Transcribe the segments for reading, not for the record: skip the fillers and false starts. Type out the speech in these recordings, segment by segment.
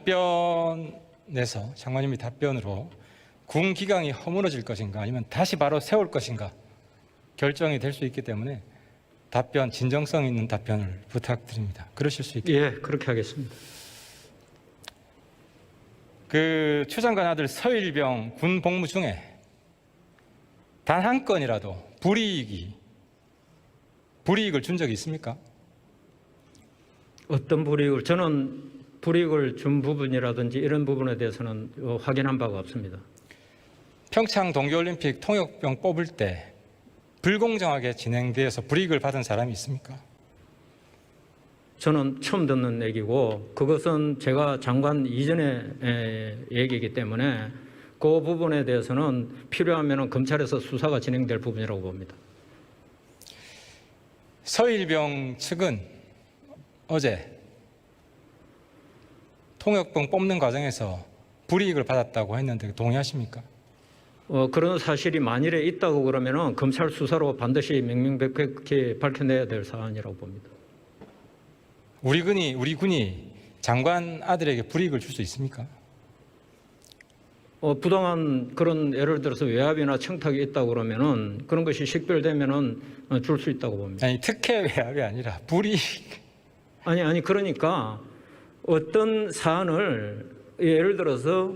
답변에서 장관님이 답변으로 군 기강이 허물어질 것인가 아니면 다시 바로 세울 것인가 결정이 될 수 있기 때문에 답변, 진정성 있는 답변을 부탁드립니다. 그러실 수 있겠죠? 예, 그렇게 하겠습니다. 추 장관 아들 서일병 군 복무 중에 단 한 건이라도 불이익을 준 적이 있습니까? 어떤 불이익을, 저는 불이익을 준 부분이라든지 이런 부분에 대해서는 확인한 바가 없습니다. 평창 동계올림픽 통역병 뽑을 때 불공정하게 진행되어서 불이익을 받은 사람이 있습니까? 저는 처음 듣는 얘기고 그것은 제가 장관 이전의 얘기이기 때문에 그 부분에 대해서는 필요하면 검찰에서 수사가 진행될 부분이라고 봅니다. 서일병 측은 어제 통역병 뽑는 과정에서 불이익을 받았다고 했는데 동의하십니까? 그런 사실이 만일에 있다고 그러면 검찰 수사로 반드시 명명백백히 밝혀내야 될 사안이라고 봅니다. 우리 군이 장관 아들에게 불이익을 줄 수 있습니까? 부당한 그런 예를 들어서 외압이나 청탁이 있다고 그러면은 그런 것이 식별되면은 줄 수 있다고 봅니다. 아니 특혜 외압이 아니라 불이익. 아니 그러니까 어떤 사안을 예를 들어서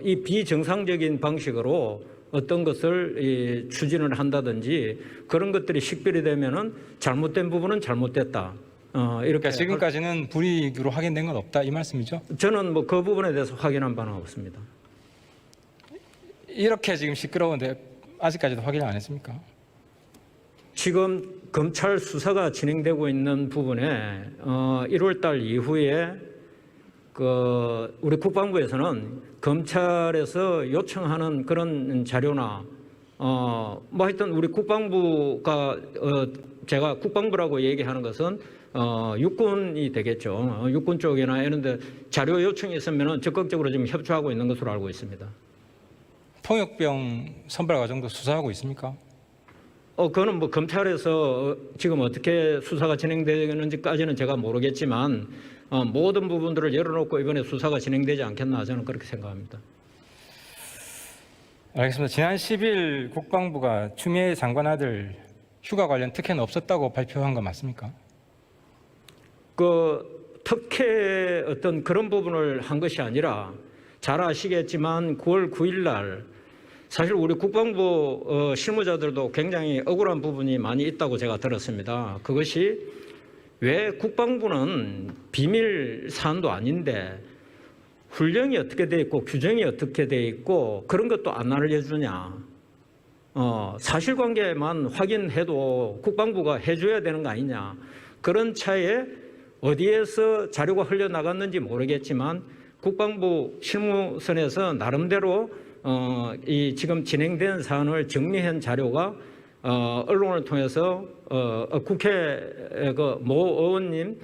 이 비정상적인 방식으로 어떤 것을 추진을 한다든지 그런 것들이 식별이 되면은 잘못된 부분은 잘못됐다. 이렇게 그러니까 지금까지는 불이익으로 확인된 건 없다 이 말씀이죠? 저는 뭐 그 부분에 대해서 확인한 바는 없습니다. 이렇게 지금 시끄러운데 아직까지도 확인을 안 했습니까? 지금 검찰 수사가 진행되고 있는 부분에 1월 달 이후에 우리 국방부에서는 검찰에서 요청하는 그런 자료나 뭐 하여튼 우리 국방부가 제가 국방부라고 얘기하는 것은 육군이 되겠죠. 육군 쪽이나 이런데 자료 요청이 있으면 적극적으로 지금 협조하고 있는 것으로 알고 있습니다. 통역병 선발 과정도 수사하고 있습니까? 그거는 뭐 검찰에서 지금 어떻게 수사가 진행되는지까지는 제가 모르겠지만 모든 부분들을 열어놓고 이번에 수사가 진행되지 않겠나 저는 그렇게 생각합니다. 알겠습니다. 지난 10일 국방부가 추미애 장관 아들 휴가 관련 특혜는 없었다고 발표한 거 맞습니까? 특혜 어떤 그런 부분을 한 것이 아니라 잘 아시겠지만 9월 9일 날 사실 우리 국방부 실무자들도 굉장히 억울한 부분이 많이 있다고 제가 들었습니다. 그것이 왜 국방부는 비밀 사안도 아닌데 훈령이 어떻게 돼 있고 규정이 어떻게 돼 있고 그런 것도 안 알려주냐. 사실관계만 확인해도 국방부가 해줘야 되는 거 아니냐. 그런 차에 어디에서 자료가 흘러나갔는지 모르겠지만 국방부 실무선에서 나름대로 이 지금 진행된 사안을 정리한 자료가 언론을 통해서 국회 모 의원님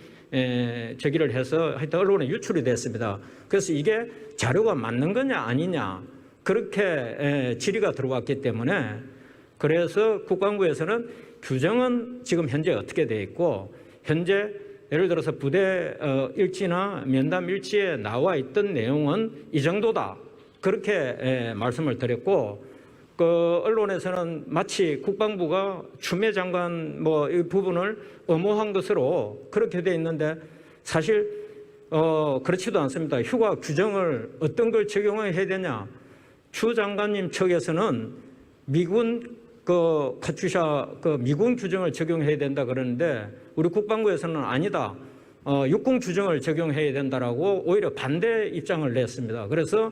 저기를 해서 하여튼 언론에 유출이 됐습니다. 그래서 이게 자료가 맞는 거냐 아니냐 그렇게 질의가 들어왔기 때문에 그래서 국방부에서는 규정은 지금 현재 어떻게 돼 있고 현재 예를 들어서 부대 일지나 면담 일지에 나와 있던 내용은 이 정도다. 그렇게 말씀을 드렸고 언론에서는 마치 국방부가 추미애 장관 이 부분을 엄호한 것으로 그렇게 돼 있는데 사실 그렇지도 않습니다. 휴가 규정을 어떤 걸 적용해야 되냐. 추 장관님 측에서는 미군 카투샤 미군 규정을 적용해야 된다 그러는데 우리 국방부에서는 아니다. 육군 규정을 적용해야 된다라고 오히려 반대 입장을 냈습니다. 그래서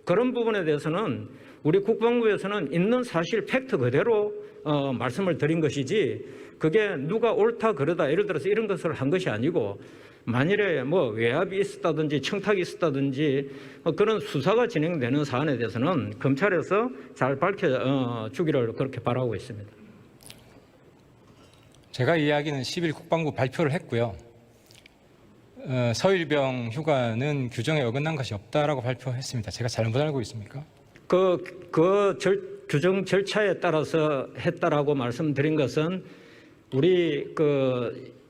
그런 부분에 대해서는 우리 국방부에서는 있는 사실 팩트 그대로 말씀을 드린 것이지 그게 누가 옳다 그러다 예를 들어서 이런 것을 한 것이 아니고 만일에 외압이 있었다든지 청탁이 있었다든지 그런 수사가 진행되는 사안에 대해서는 검찰에서 잘 밝혀주기를 그렇게 바라고 있습니다. 제가 이야기는 10일 국방부 발표를 했고요. 서일병 휴가는 규정에 어긋난 것이 없다라고 발표했습니다. 제가 잘못 알고 있습니까? 규정 절차에 따라서 했다라고 말씀드린 것은 우리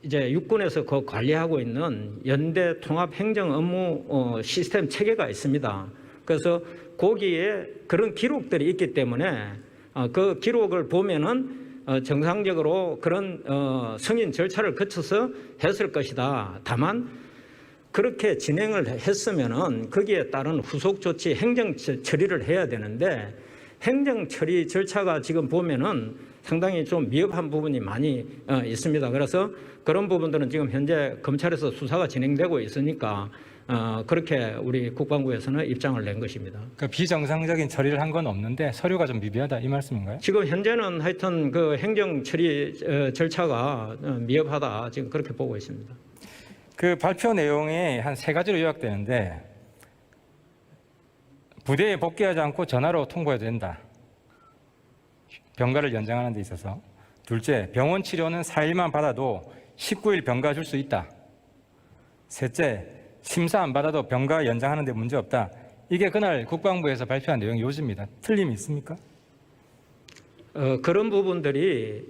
이제 육군에서 그 관리하고 있는 연대 통합 행정 업무 시스템 체계가 있습니다. 그래서 거기에 그런 기록들이 있기 때문에 그 기록을 보면은 정상적으로 그런 승인 절차를 거쳐서 했을 것이다. 다만 그렇게 진행을 했으면은 거기에 따른 후속 조치 행정 처리를 해야 되는데 행정 처리 절차가 지금 보면은 상당히 좀 미흡한 부분이 많이 있습니다. 그래서 그런 부분들은 지금 현재 검찰에서 수사가 진행되고 있으니까 그렇게 우리 국방부에서는 입장을 낸 것입니다. 그러니까 비정상적인 처리를 한 건 없는데 서류가 좀 미비하다 이 말씀인가요? 지금 현재는 하여튼 그 행정 처리 절차가 미흡하다 지금 그렇게 보고 있습니다. 그 발표 내용이 한 3가지로 요약되는데 부대에 복귀하지 않고 전화로 통보해도 된다. 병가를 연장하는 데 있어서. 둘째, 병원 치료는 4일만 받아도 19일 병가 줄 수 있다. 셋째, 심사 안 받아도 병가 연장하는 데 문제 없다. 이게 그날 국방부에서 발표한 내용 요지입니다. 틀림이 있습니까? 그런 부분들이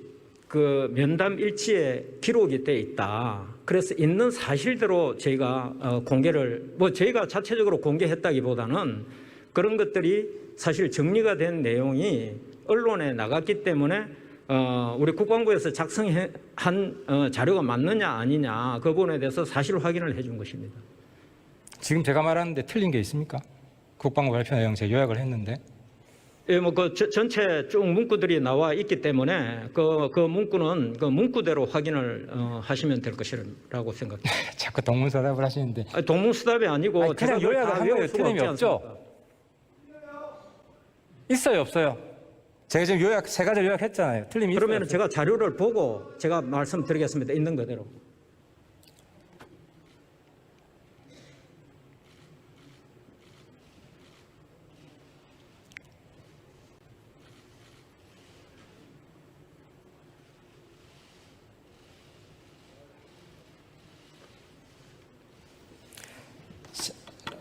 그 면담 일지에 기록이 돼 있다. 그래서 있는 사실대로 저희가 공개를 저희가 자체적으로 공개했다기보다는 그런 것들이 사실 정리가 된 내용이 언론에 나갔기 때문에 우리 국방부에서 작성한 자료가 맞느냐 아니냐 그 부분에 대해서 사실 확인을 해준 것입니다. 지금 제가 말하는데 틀린 게 있습니까? 국방부 발표 내용 제가 요약을 했는데. 예, 그 전체 쭉 문구들이 나와 있기 때문에 그 문구는 그 문구대로 확인을 하시면 될 것이라고 생각합니다. 자꾸 동문서답을 하시는데. 동문서답이 아니고 아니, 그냥 요약을 한 거예요. 틀림이 없죠? 있어요, 없어요? 제가 지금 3가지 요약했잖아요. 틀림이 있어요. 그러면 제가 자료를 보고 제가 말씀드리겠습니다. 있는 그대로.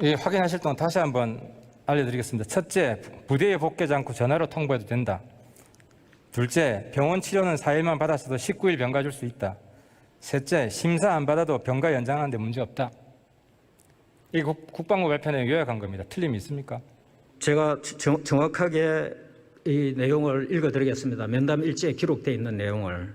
예, 확인하실 동안 다시 한번 알려드리겠습니다. 첫째, 부대에 복귀하지 않고 전화로 통보해도 된다. 둘째, 병원 치료는 4일만 받았어도 19일 병가 줄 수 있다. 셋째, 심사 안 받아도 병가 연장하는 데 문제 없다. 이 국방부 발표 내용 요약한 겁니다. 틀림이 있습니까? 제가 정확하게 이 내용을 읽어드리겠습니다. 면담 일지에 기록되어 있는 내용을.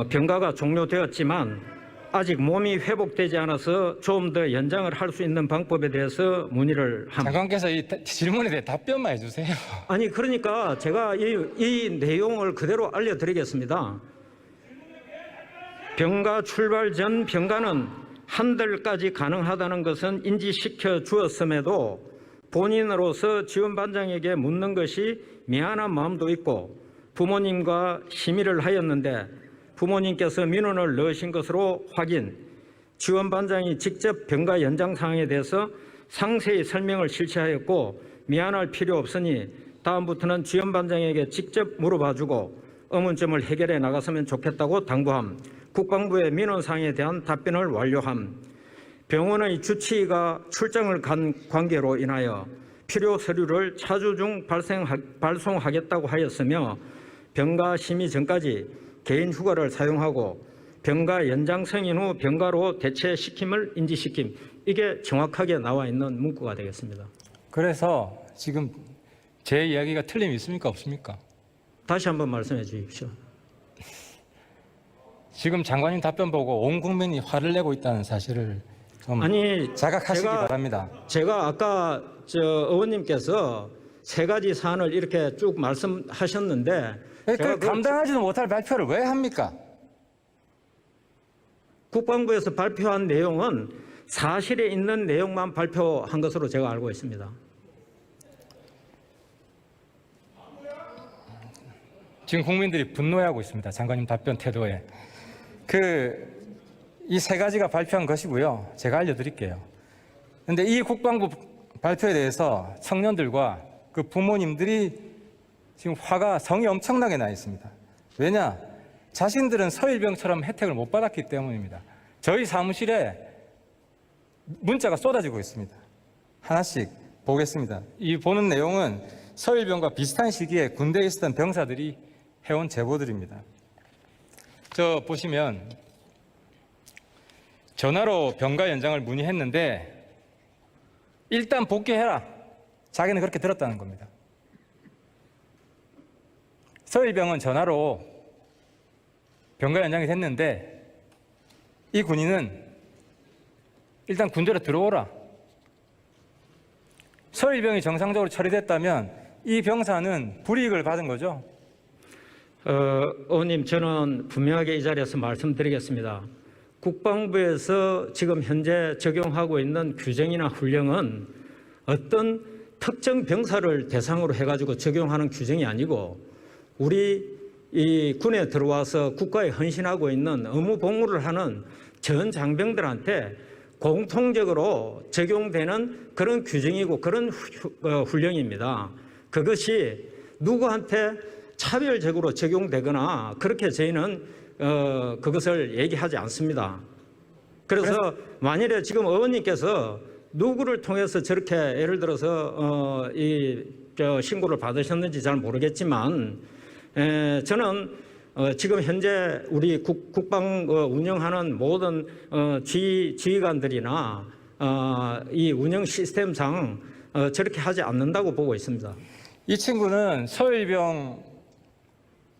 병가가 종료되었지만 아직 몸이 회복되지 않아서 좀 더 연장을 할 수 있는 방법에 대해서 문의를 합니다. 장관께서 이 질문에 대해 답변만 해주세요. 아니 그러니까 제가 이 내용을 그대로 알려드리겠습니다. 병가 출발 전 병가는 한 달까지 가능하다는 것은 인지시켜 주었음에도 본인으로서 지원반장에게 묻는 것이 미안한 마음도 있고 부모님과 심의를 하였는데 부모님께서 민원을 넣으신 것으로 확인, 지원반장이 직접 병가 연장 사항에 대해서 상세히 설명을 실시하였고 미안할 필요 없으니 다음부터는 지원반장에게 직접 물어봐주고 의문점을 해결해 나갔으면 좋겠다고 당부함. 국방부의 민원사항에 대한 답변을 완료함. 병원의 주치의가 출장을 간 관계로 인하여 필요 서류를 차주 중 발송하겠다고 하였으며 병가 심의 전까지 개인 휴가를 사용하고 병가 연장 승인 후 병가로 대체시킴을 인지시킴. 이게 정확하게 나와 있는 문구가 되겠습니다. 그래서 지금 제 이야기가 틀림이 있습니까? 없습니까? 다시 한번 말씀해 주십시오. 지금 장관님 답변 보고 온 국민이 화를 내고 있다는 사실을 좀 자각하시기 바랍니다. 제가 아까 의원님께서 3가지 사안을 이렇게 쭉 말씀하셨는데 그 감당하지도 못할 발표를 왜 합니까? 국방부에서 발표한 내용은 사실에 있는 내용만 발표한 것으로 제가 알고 있습니다. 지금 국민들이 분노하고 있습니다. 장관님 답변 태도에. 이 3가지가 발표한 것이고요. 제가 알려드릴게요. 그런데 이 국방부 발표에 대해서 청년들과 그 부모님들이 지금 화가 성이 엄청나게 나 있습니다. 왜냐? 자신들은 서일병처럼 혜택을 못 받았기 때문입니다. 저희 사무실에 문자가 쏟아지고 있습니다. 하나씩 보겠습니다. 이 보는 내용은 서일병과 비슷한 시기에 군대에 있었던 병사들이 해온 제보들입니다. 저 보시면 전화로 병가 연장을 문의했는데 일단 복귀해라. 자기는 그렇게 들었다는 겁니다. 서울병은 전화로 병가 연장이 됐는데 이 군인은 일단 군대로 들어오라. 서울병이 정상적으로 처리됐다면 이 병사는 불이익을 받은 거죠. 의원님, 저는 분명하게 이 자리에서 말씀드리겠습니다. 국방부에서 지금 현재 적용하고 있는 규정이나 훈령은 어떤 특정 병사를 대상으로 해가지고 적용하는 규정이 아니고 우리 이 군에 들어와서 국가에 헌신하고 있는 의무 복무를 하는 전 장병들한테 공통적으로 적용되는 그런 규정이고 그런 훈령입니다. 그것이 누구한테 차별적으로 적용되거나 그렇게 저희는 그것을 얘기하지 않습니다. 그래서 만일에 지금 의원님께서 누구를 통해서 저렇게 예를 들어서 신고를 받으셨는지 잘 모르겠지만 저는 지금 현재 우리 국방 운영하는 모든 지휘관들이나 이 운영 시스템상 저렇게 하지 않는다고 보고 있습니다. 이 친구는 서울병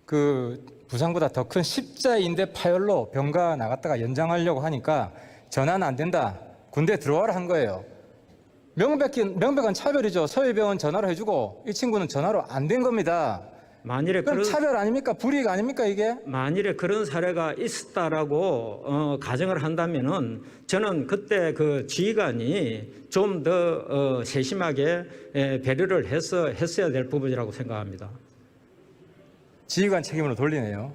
그 부상보다 더 큰 십자인대 파열로 병가 나갔다가 연장하려고 하니까 전화는 안 된다. 군대 들어와라 한 거예요. 명백한 차별이죠. 서울병은 전화로 해주고 이 친구는 전화로 안 된 겁니다. 만일에 그럼 차별 아닙니까? 불이익 아닙니까 이게? 만일에 그런 사례가 있었다라고 가정을 한다면은 저는 그때 그 지휘관이 좀 더 세심하게 배려를 했어야 될 부분이라고 생각합니다. 지휘관 책임으로 돌리네요.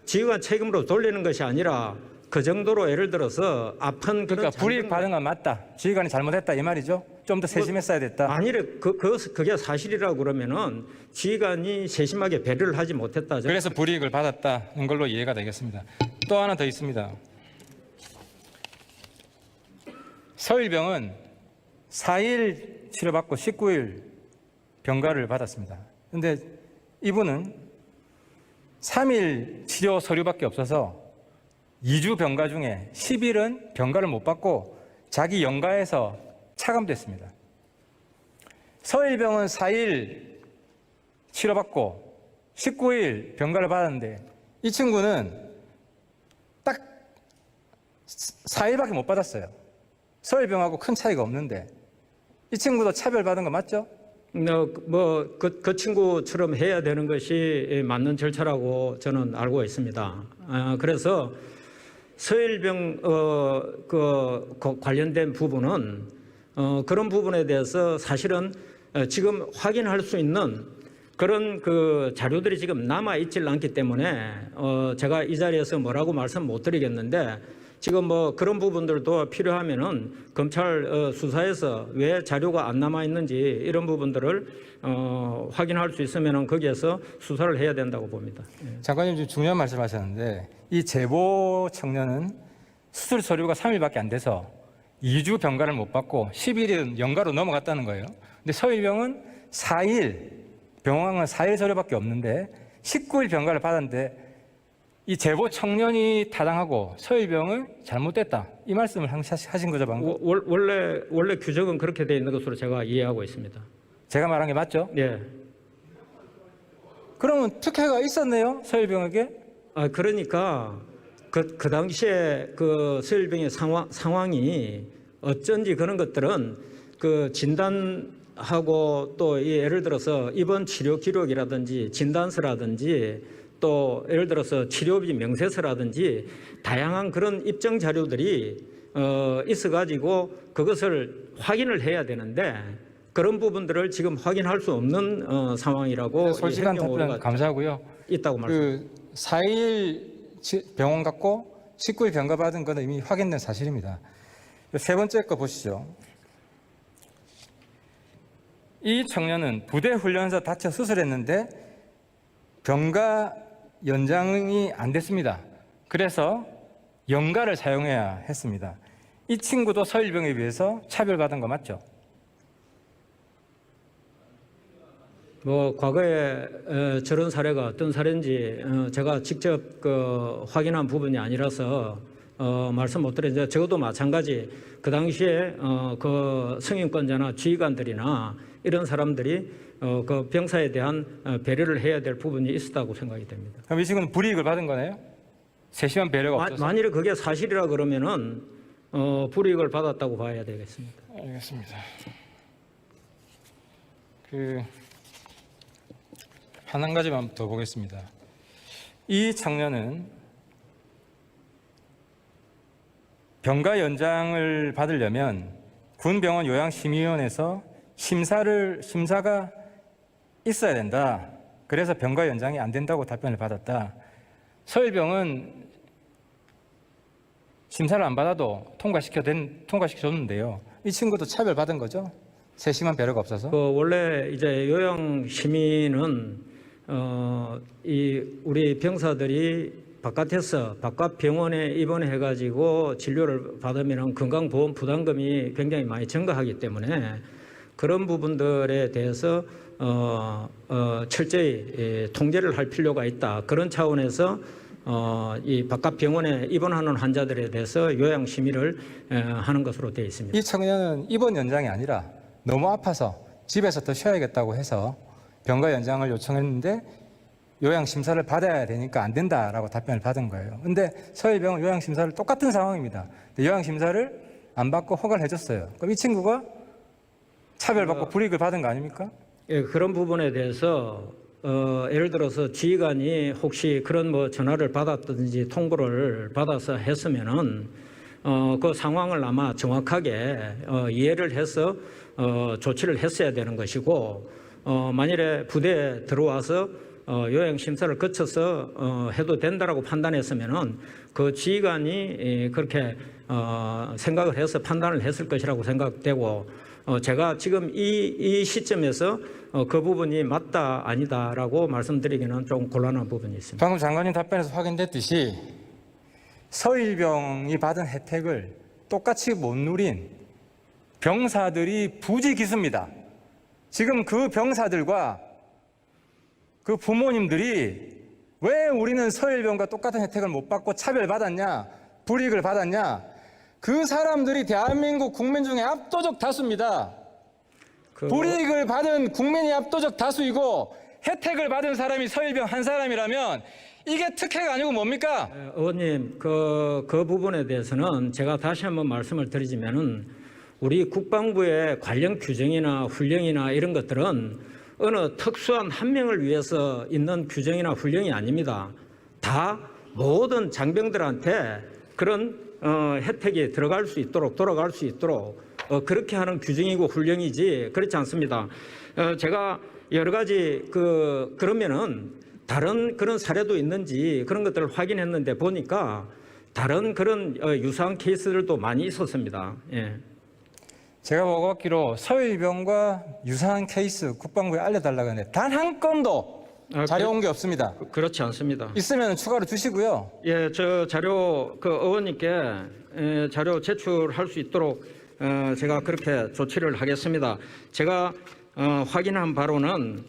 지휘관 책임으로 돌리는 것이 아니라 그 정도로 예를 들어서 아픈 그런 그러니까 불이익 받은 건 맞다. 지휘관이 잘못했다 이 말이죠. 좀 더 세심했어야 됐다. 만일에 그게 사실이라고 그러면은 지휘관이 세심하게 배려를 하지 못했다. 그래서 불이익을 받았다는 걸로 이해가 되겠습니다. 또 하나 더 있습니다. 서울병은 4일 치료받고 19일 병가를 받았습니다. 그런데 이분은 3일 치료 서류밖에 없어서 2주 병가 중에 10일은 병가를 못 받고 자기 영가에서 차감됐습니다. 서울병은 4일 치료받고 19일 병가를 받았는데 이 친구는 딱 4일밖에 못 받았어요. 서울병하고 큰 차이가 없는데 이 친구도 차별받은 거 맞죠? 그 친구처럼 해야 되는 것이 맞는 절차라고 저는 알고 있습니다. 그래서 서울병 관련된 부분은 그런 부분에 대해서 사실은 지금 확인할 수 있는 그런 그 자료들이 지금 남아 있질 않기 때문에 제가 이 자리에서 뭐라고 말씀 못 드리겠는데 지금 뭐 그런 부분들도 필요하면은 검찰 수사에서 왜 자료가 안 남아 있는지 이런 부분들을 확인할 수 있으면은 거기에서 수사를 해야 된다고 봅니다. 장관님 좀 중요한 말씀하셨는데 이 제보 청년은 수술 서류가 3일밖에 안 돼서 2주 병가를 못 받고 10일은 영가로 넘어갔다는 거예요. 근데 서울병은 4일 병원은 4일 서류밖에 없는데 19일 병가를 받았는데 이 제보 청년이 타당하고 서울병은 잘못됐다. 이 말씀을 하신 거죠, 방금? 원래 규정은 그렇게 돼 있는 것으로 제가 이해하고 있습니다. 제가 말한 게 맞죠? 예. 그러면 특혜가 있었네요, 서울병에게? 그러니까 그 당시에 그 서울병의 상황이 어쩐지 그런 것들은 그 진단하고 또 예를 들어서 입원 치료 기록이라든지 진단서라든지 또 예를 들어서 치료비 명세서라든지 다양한 그런 입증 자료들이 있어가지고 그것을 확인을 해야 되는데 그런 부분들을 지금 확인할 수 없는 상황이라고 솔직한 답변 감사하고요. 있다고 말씀. 4일 병원 갔고 19일 병가 받은 건 이미 확인된 사실입니다. 세 번째 거 보시죠. 이 청년은 부대 훈련에서 다쳐 수술했는데 병가 연장이 안 됐습니다. 그래서 영가를 사용해야 했습니다. 이 친구도 서울병에 비해서 차별받은 거 맞죠? 뭐 과거에 저런 사례가 어떤 사례인지 제가 직접 확인한 부분이 아니라서 말씀 못 드리는데 적어도 마찬가지 그 당시에 그 승인권자나 지휘관들이나 이런 사람들이 그 병사에 대한 배려를 해야 될 부분이 있었다고 생각이 됩니다. 그럼 이 친구는 불이익을 받은 거네요? 세심한 배려가 없어서? 만일에 그게 사실이라 그러면은 불이익을 받았다고 봐야 되겠습니다. 알겠습니다. 한 가지만 더 보겠습니다. 이 청년은 병가 연장을 받으려면 군병원 요양심의위원회에서 심사가 있어야 된다. 그래서 병가 연장이 안 된다고 답변을 받았다. 서일병은 심사를 안 받아도 통과시켜줬는데요. 이 친구도 차별받은 거죠? 세심한 배려가 없어서? 원래 이제 요양 시민은 우리 병사들이 바깥 병원에 입원해 가지고 진료를 받으면 건강보험 부담금이 굉장히 많이 증가하기 때문에 그런 부분들에 대해서 철저히 통제를 할 필요가 있다. 그런 차원에서 이 바깥 병원에 입원하는 환자들에 대해서 요양 심의를 하는 것으로 되어 있습니다. 이 청년은 입원 연장이 아니라 너무 아파서 집에서 더 쉬어야겠다고 해서 병가 연장을 요청했는데 요양 심사를 받아야 되니까 안 된다라고 답변을 받은 거예요. 근데 서일병은 요양 심사를 똑같은 상황입니다. 요양 심사를 안 받고 허가를 해줬어요. 그럼 이 친구가 차별받고 불이익을 받은 거 아닙니까? 예, 그런 부분에 대해서 예를 들어서 지휘관이 혹시 그런 뭐 전화를 받았든지 통보를 받아서 했으면은 그 상황을 아마 정확하게 이해를 해서 조치를 했어야 되는 것이고 만일에 부대에 들어와서 요양 심사를 거쳐서 해도 된다라고 판단했으면은 그 지휘관이 그렇게 생각을 해서 판단을 했을 것이라고 생각되고 제가 지금 이 시점에서 그 부분이 맞다 아니다라고 말씀드리기는 좀 곤란한 부분이 있습니다. 방금 장관님 답변에서 확인됐듯이 서일병이 받은 혜택을 똑같이 못 누린 병사들이 부지기수입니다. 지금 그 병사들과 그 부모님들이 왜 우리는 서일병과 똑같은 혜택을 못 받고 차별받았냐, 불이익을 받았냐, 그 사람들이 대한민국 국민 중에 압도적 다수입니다. 불이익을 받은 국민이 압도적 다수이고 혜택을 받은 사람이 서일병 한 사람이라면 이게 특혜가 아니고 뭡니까? 의원님, 그 부분에 대해서는 제가 다시 한번 말씀을 드리자면은 우리 국방부의 관련 규정이나 훈령이나 이런 것들은 어느 특수한 한 명을 위해서 있는 규정이나 훈령이 아닙니다. 다 모든 장병들한테 그런 혜택이 들어갈 수 있도록 돌아갈 수 있도록 그렇게 하는 규정이고 훈령이지 그렇지 않습니다. 제가 여러 가지 그러면은 다른 그런 사례도 있는지 그런 것들을 확인했는데 보니까 다른 그런 유사한 케이스들도 많이 있었습니다. 예. 제가 보고받기로 서일병과 유사한 케이스 국방부에 알려달라고 하는데 단 한 건도 자료 온 게 없습니다. 그렇지 않습니다. 있으면 추가로 주시고요. 예, 저 자료 의원님께 자료 제출할 수 있도록 제가 그렇게 조치를 하겠습니다. 제가 확인한 바로는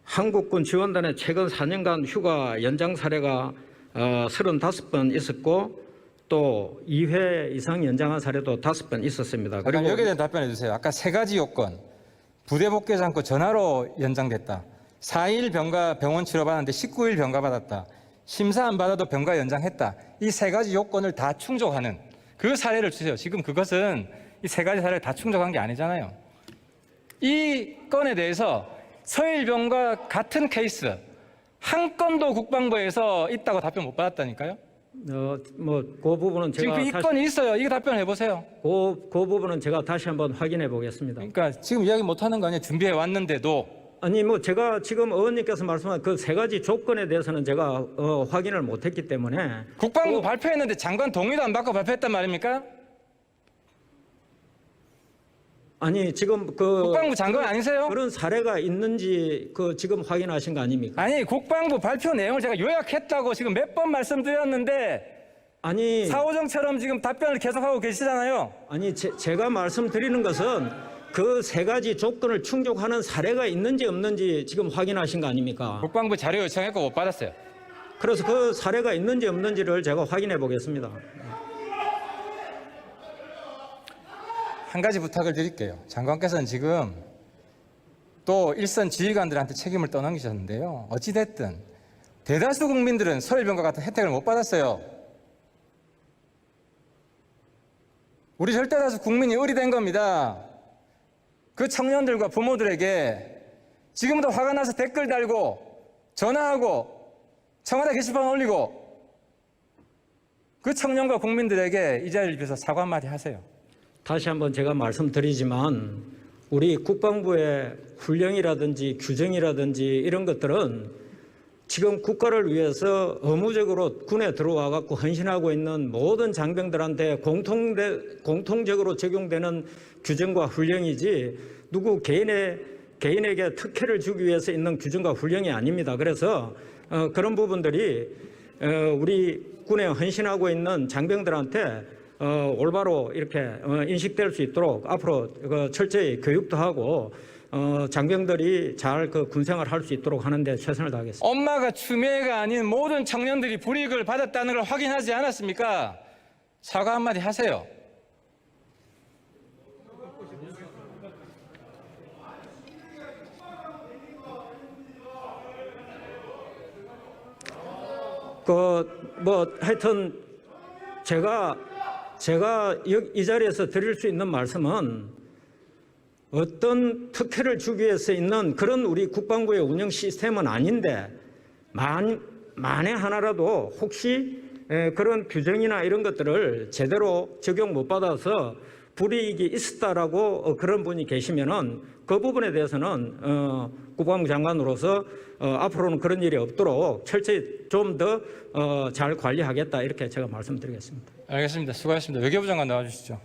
한국군 지원단의 최근 4년간 휴가 연장 사례가 35번 있었고 또 2회 이상 연장한 사례도 5번 있었습니다. 그리고 여기에 대한 답변해 주세요. 아까 세 가지 요건. 부대 복귀하지 않고 전화로 연장됐다. 4일 병원 치료받았는데 19일 병가 받았다. 심사 안 받아도 병가 연장했다. 이 세 가지 요건을 다 충족하는 그 사례를 주세요. 지금 그것은 이 세 가지 사례를 다 충족한 게 아니잖아요. 이 건에 대해서 서일병과 같은 케이스 한 건도 국방부에서 있다고 답변 못 받았다니까요. 그 부분은 제가 지금 이 건이 있어요. 이거 답변해 보세요. 그 부분은 제가 다시 한번 확인해 보겠습니다. 그러니까 지금 이야기 못 하는 거 아니에요. 준비해 왔는데도. 아니 제가 지금 의원님께서 말씀한 그 세 가지 조건에 대해서는 제가 확인을 못 했기 때문에 국방부 발표했는데 장관 동의도 안 받고 발표했단 말입니까? 아니 지금 국방부 장관 아니세요? 그런 사례가 있는지 지금 확인하신 거 아닙니까? 아니 국방부 발표 내용을 제가 요약했다고 지금 몇 번 말씀드렸는데 아니 사오정처럼 지금 답변을 계속하고 계시잖아요. 아니 제가 말씀드리는 것은 그 세 가지 조건을 충족하는 사례가 있는지 없는지 지금 확인하신 거 아닙니까? 국방부 자료 요청했고 못 받았어요. 그래서 그 사례가 있는지 없는지를 제가 확인해 보겠습니다. 한 가지 부탁을 드릴게요. 장관께서는 지금 또 일선 지휘관들한테 책임을 떠넘기셨는데요. 어찌됐든 대다수 국민들은 서울병과 같은 혜택을 못 받았어요. 우리 절대다수 국민이 의리된 겁니다. 그 청년들과 부모들에게 지금도 화가 나서 댓글 달고 전화하고 청와대 게시판 올리고 그 청년과 국민들에게 이 자리를 빌어서 사과 한마디 하세요. 다시 한번 제가 말씀드리지만 우리 국방부의 훈령이라든지 규정이라든지 이런 것들은 지금 국가를 위해서 의무적으로 군에 들어와 갖고 헌신하고 있는 모든 장병들한테 공통적으로 적용되는 규정과 훈령이지 누구 개인에게 특혜를 주기 위해서 있는 규정과 훈령이 아닙니다. 그래서 그런 부분들이 우리 군에 헌신하고 있는 장병들한테 올바로 이렇게 인식될 수 있도록 앞으로 철저히 교육도 하고 장병들이 잘 그 군생활 할 수 있도록 하는 데 최선을 다하겠습니다. 엄마가 추미애가 아닌 모든 청년들이 불이익을 받았다는 걸 확인하지 않았습니까? 사과 한마디 하세요. 하여튼 제가 이 자리에서 드릴 수 있는 말씀은 어떤 특혜를 주기 위해서 있는 그런 우리 국방부의 운영 시스템은 아닌데 만에 하나라도 혹시 그런 규정이나 이런 것들을 제대로 적용 못 받아서 불이익이 있었다라고 그런 분이 계시면은 그 부분에 대해서는 국방부 장관으로서 앞으로는 그런 일이 없도록 철저히 좀 더 잘 관리하겠다 이렇게 제가 말씀드리겠습니다. 알겠습니다. 수고하셨습니다. 외교부 장관 나와주시죠.